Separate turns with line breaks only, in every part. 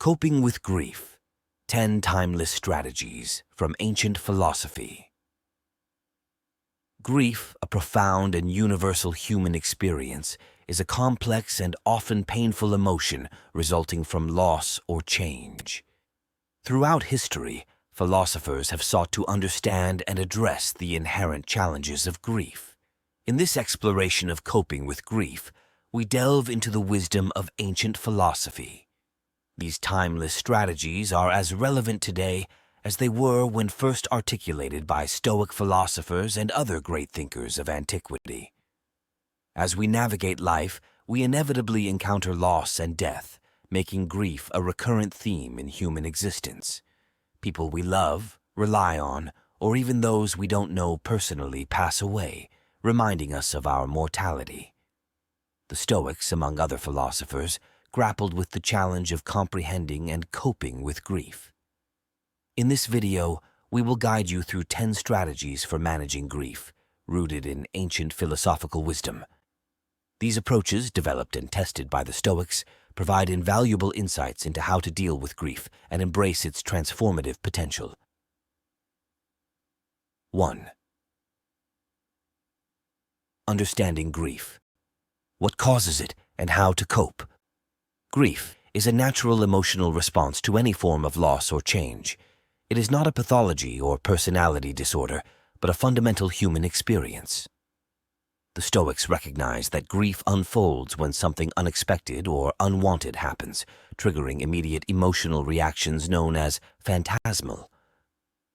Coping with Grief, 10 Timeless Strategies from Ancient Philosophy. Grief, a profound and universal human experience, is a complex and often painful emotion resulting from loss or change. Throughout history, philosophers have sought to understand and address the inherent challenges of grief. In this exploration of coping with grief, we delve into the wisdom of ancient philosophy. These timeless strategies are as relevant today as they were when first articulated by Stoic philosophers and other great thinkers of antiquity. As we navigate life, we inevitably encounter loss and death, making grief a recurrent theme in human existence. People we love, rely on, or even those we don't know personally pass away, reminding us of our mortality. The Stoics, among other philosophers, grappled with the challenge of comprehending and coping with grief. In this video, we will guide you through 10 strategies for managing grief, rooted in ancient philosophical wisdom. These approaches, developed and tested by the Stoics, provide invaluable insights into how to deal with grief and embrace its transformative potential. 1. Understanding grief. What causes it and how to cope? Grief is a natural emotional response to any form of loss or change. It is not a pathology or personality disorder, but a fundamental human experience. The Stoics recognize that grief unfolds when something unexpected or unwanted happens, triggering immediate emotional reactions known as phantasmal.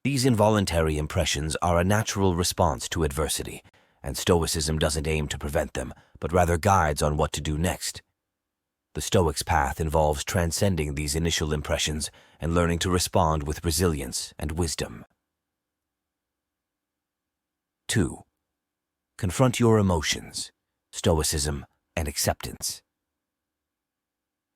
These involuntary impressions are a natural response to adversity, and Stoicism doesn't aim to prevent them, but rather guides on what to do next. The Stoics' path involves transcending these initial impressions and learning to respond with resilience and wisdom. 2. Confront your emotions, Stoicism, and acceptance.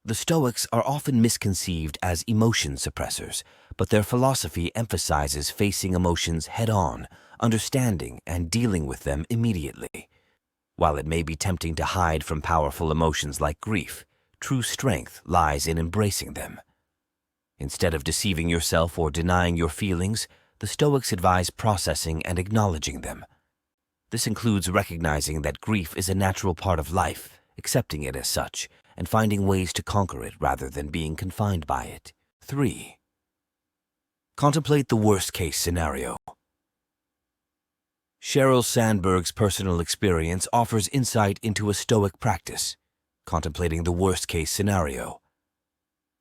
The Stoics are often misconceived as emotion suppressors, but their philosophy emphasizes facing emotions head-on, understanding and dealing with them immediately. While it may be tempting to hide from powerful emotions like grief, true strength lies in embracing them. Instead of deceiving yourself or denying your feelings, the Stoics advise processing and acknowledging them. This includes recognizing that grief is a natural part of life, accepting it as such, and finding ways to conquer it rather than being confined by it. 3. Contemplate the worst-case scenario. Sheryl Sandberg's personal experience offers insight into a Stoic practice, contemplating the worst-case scenario.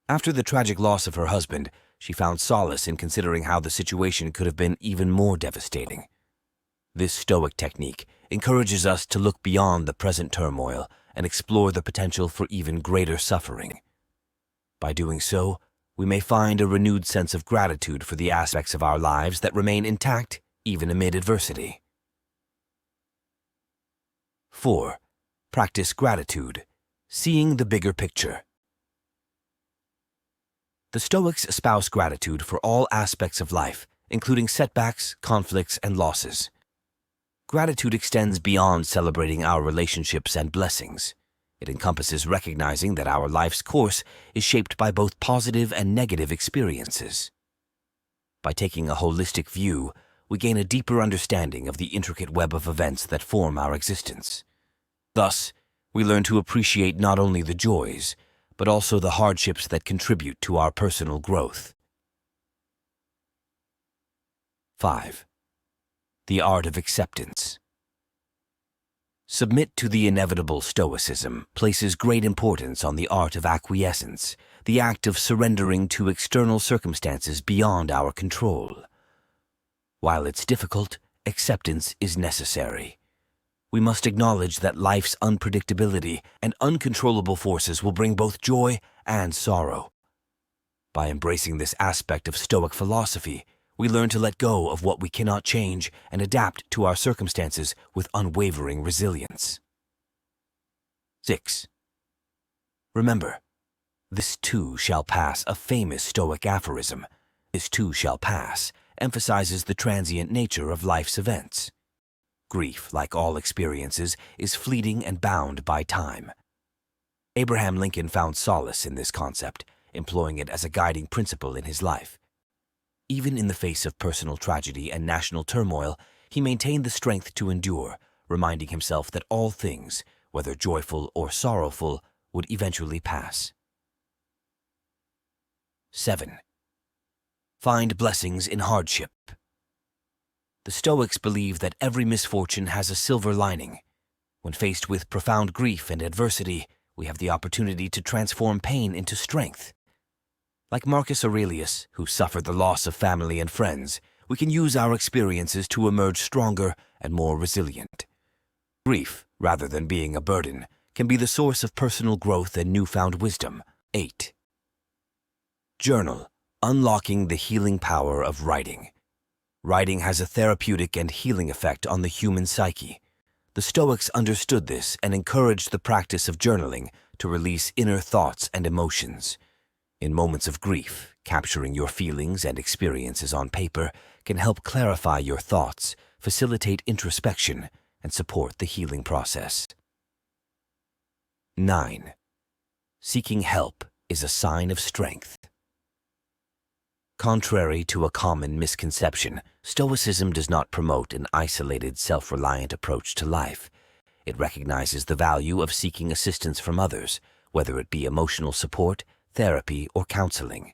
After the tragic loss of her husband, she found solace in considering how the situation could have been even more devastating. This Stoic technique encourages us to look beyond the present turmoil and explore the potential for even greater suffering. By doing so, we may find a renewed sense of gratitude for the aspects of our lives that remain intact even amid adversity. 4. Practice gratitude, seeing the bigger picture. The Stoics espouse gratitude for all aspects of life, including setbacks, conflicts, and losses. Gratitude extends beyond celebrating our relationships and blessings. It encompasses recognizing that our life's course is shaped by both positive and negative experiences. By taking a holistic view, we gain a deeper understanding of the intricate web of events that form our existence. Thus, we learn to appreciate not only the joys, but also the hardships that contribute to our personal growth. 5. The art of acceptance. Submit to the inevitable Stoicism places great importance on the art of acquiescence, the act of surrendering to external circumstances beyond our control. While it's difficult, acceptance is necessary. We must acknowledge that life's unpredictability and uncontrollable forces will bring both joy and sorrow. By embracing this aspect of Stoic philosophy, we learn to let go of what we cannot change and adapt to our circumstances with unwavering resilience. 6. Remember, this too shall pass, a famous Stoic aphorism. This too shall pass emphasizes the transient nature of life's events. Grief, like all experiences, is fleeting and bound by time. Abraham Lincoln found solace in this concept, employing it as a guiding principle in his life. Even in the face of personal tragedy and national turmoil, he maintained the strength to endure, reminding himself that all things, whether joyful or sorrowful, would eventually pass. 7. Find blessings in hardship. The Stoics believe that every misfortune has a silver lining. When faced with profound grief and adversity, we have the opportunity to transform pain into strength. Like Marcus Aurelius, who suffered the loss of family and friends, we can use our experiences to emerge stronger and more resilient. Grief, rather than being a burden, can be the source of personal growth and newfound wisdom. 8. Journal, unlocking the healing power of writing. Writing has a therapeutic and healing effect on the human psyche. The Stoics understood this and encouraged the practice of journaling to release inner thoughts and emotions. In moments of grief, capturing your feelings and experiences on paper can help clarify your thoughts, facilitate introspection, and support the healing process. 9. Seeking help is a sign of strength. Contrary to a common misconception, Stoicism does not promote an isolated, self-reliant approach to life. It recognizes the value of seeking assistance from others, whether it be emotional support, therapy, or counseling.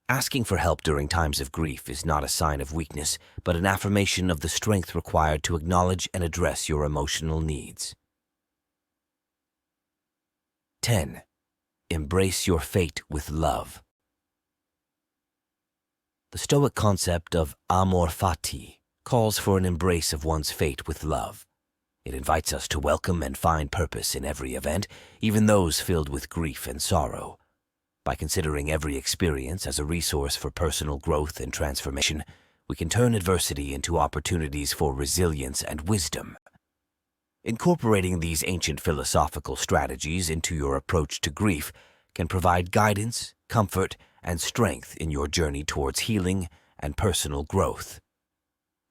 Asking for help during times of grief is not a sign of weakness, but an affirmation of the strength required to acknowledge and address your emotional needs. 10. Embrace your fate with love. The Stoic concept of amor fati calls for an embrace of one's fate with love. It invites us to welcome and find purpose in every event, even those filled with grief and sorrow. By considering every experience as a resource for personal growth and transformation, we can turn adversity into opportunities for resilience and wisdom. Incorporating these ancient philosophical strategies into your approach to grief can provide guidance, comfort, and strength in your journey towards healing and personal growth.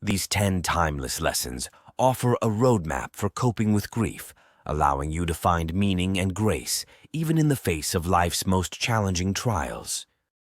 These 10 timeless lessons offer a roadmap for coping with grief, allowing you to find meaning and grace even in the face of life's most challenging trials.